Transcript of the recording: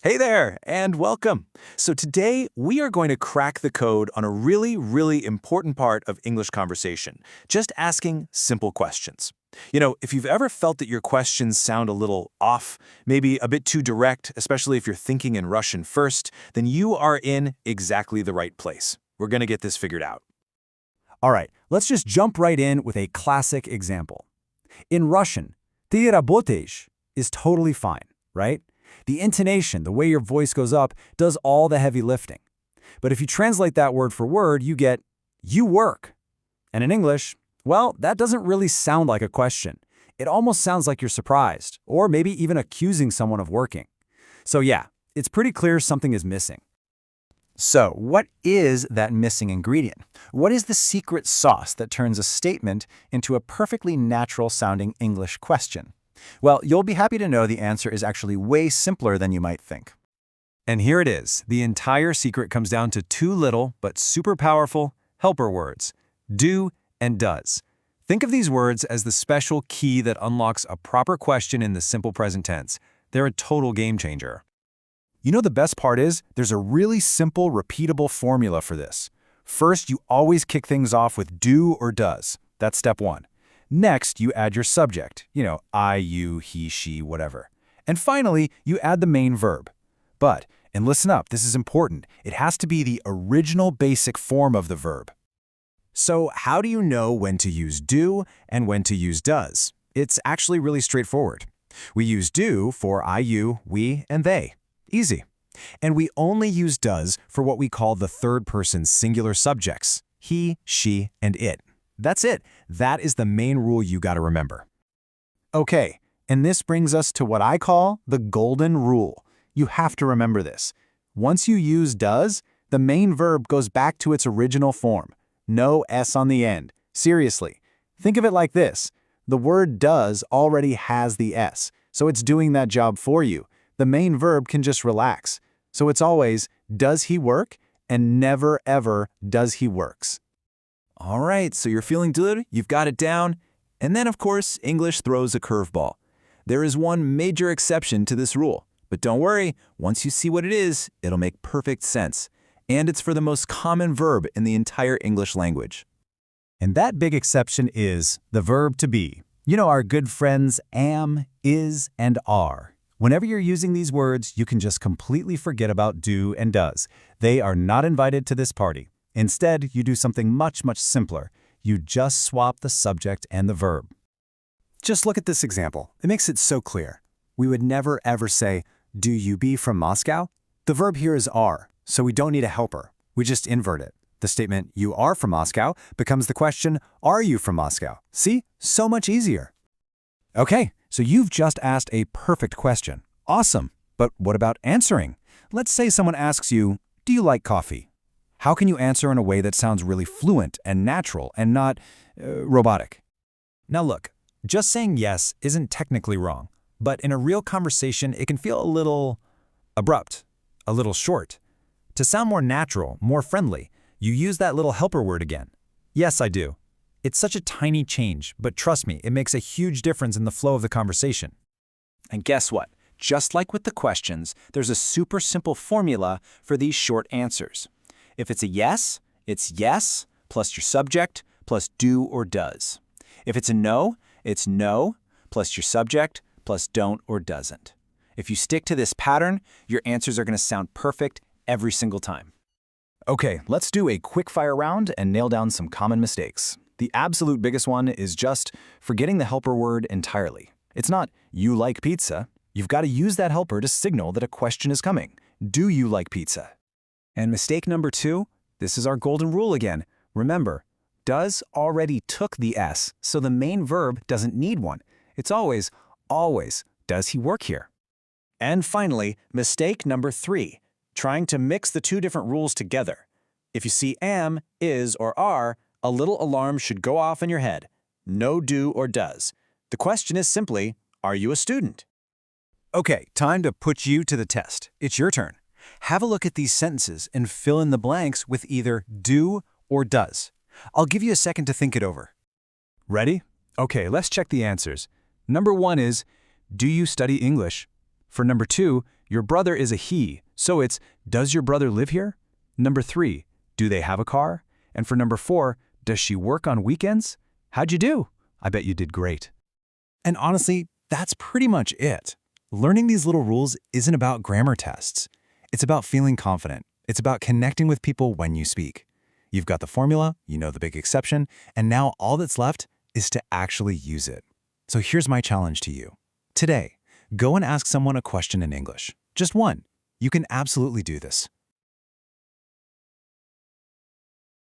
Hey there, and welcome. So today we are going to crack the code on a really important part of English conversation, just asking simple questions. If you've ever felt that your questions sound a little off, maybe a bit too direct, especially if you're thinking in Russian first, then you are in exactly the right place. We're going to get this figured out. All right, let's just jump right in with a classic example. In Russian, "Ты работаешь" is totally fine, right? The intonation, the way your voice goes up, does all the heavy lifting. But if you translate that word for word, you get "you work." And in English, well, that doesn't really sound like a question. It almost sounds like you're surprised, or maybe even accusing someone of working. So yeah, it's pretty clear something is missing. So, what is that missing ingredient? What is the secret sauce that turns a statement into a perfectly natural-sounding English question? Well, you'll be happy to know the answer is actually way simpler than you might think. And here it is. The entire secret comes down to two little but super powerful helper words: do and does. Think of these words as the special key that unlocks a proper question in the simple present tense. They're a total game changer. You know, the best part is, there's a really simple, repeatable formula for this. First, you always kick things off with do or does. That's step one. Next, you add your subject, I, you, he, she, whatever. And finally, you add the main verb. But, and listen up, this is important, it has to be the original basic form of the verb. So how do you know when to use do and when to use does? It's actually really straightforward. We use do for I, you, we, and they. Easy. And we only use does for what we call the third-person singular subjects: he, she, and it. That's it. That is the main rule you gotta remember. Okay, and this brings us to what I call the golden rule. You have to remember this. Once you use does, the main verb goes back to its original form. No S on the end. Seriously. Think of it like this. The word does already has the S, so it's doing that job for you. The main verb can just relax. So it's always, does he work? And never ever, does he works. All right, so you're feeling good, you've got it down. And then, of course, English throws a curveball. There is one major exception to this rule. But don't worry, once you see what it is, it'll make perfect sense. And it's for the most common verb in the entire English language. And that big exception is the verb to be. You know, our good friends am, is, and are. Whenever you're using these words, you can just completely forget about do and does. They are not invited to this party. Instead, you do something much simpler. You just swap the subject and the verb. Just look at this example. It makes it so clear. We would never ever say, "Do you be from Moscow?" The verb here is are, so we don't need a helper. We just invert it. The statement, "You are from Moscow," becomes the question, "Are you from Moscow?" See? So much easier. Okay, so you've just asked a perfect question. Awesome. But what about answering? Let's say someone asks you, "Do you like coffee?" How can you answer in a way that sounds really fluent and natural and not robotic? Now look, just saying yes isn't technically wrong, but in a real conversation, it can feel a little abrupt, a little short. To sound more natural, more friendly, you use that little helper word again. Yes, I do. It's such a tiny change, but trust me, it makes a huge difference in the flow of the conversation. And guess what? Just like with the questions, there's a super simple formula for these short answers. If it's a yes, it's yes plus your subject plus do or does. If it's a no, it's no plus your subject plus don't or doesn't. If you stick to this pattern, your answers are going to sound perfect every single time. Okay, let's do a quick fire round and nail down some common mistakes. The absolute biggest one is just forgetting the helper word entirely. It's not, "You like pizza." You've got to use that helper to signal that a question is coming. Do you like pizza? And mistake number 2, this is our golden rule again. Remember, does already took the S, so the main verb doesn't need one. It's always, does he work here? And finally, mistake number 3, trying to mix the two different rules together. If you see am, is, or are, a little alarm should go off in your head. No do or does. The question is simply, are you a student? Okay, time to put you to the test. It's your turn. Have a look at these sentences and fill in the blanks with either do or does. I'll give you a second to think it over. Ready? Okay, let's check the answers. Number 1 is, do you study English? For number 2, Your brother is a he, so it's, does your brother live here? Number 3, do they have a car? And for number 4, does she work on weekends? How'd you do? I bet you did great. And honestly, that's pretty much it. Learning these little rules isn't about grammar tests. It's about feeling confident. It's about connecting with people when you speak. You've got the formula, you know the big exception, and now all that's left is to actually use it. So here's my challenge to you. Today, go and ask someone a question in English. Just one. You can absolutely do this.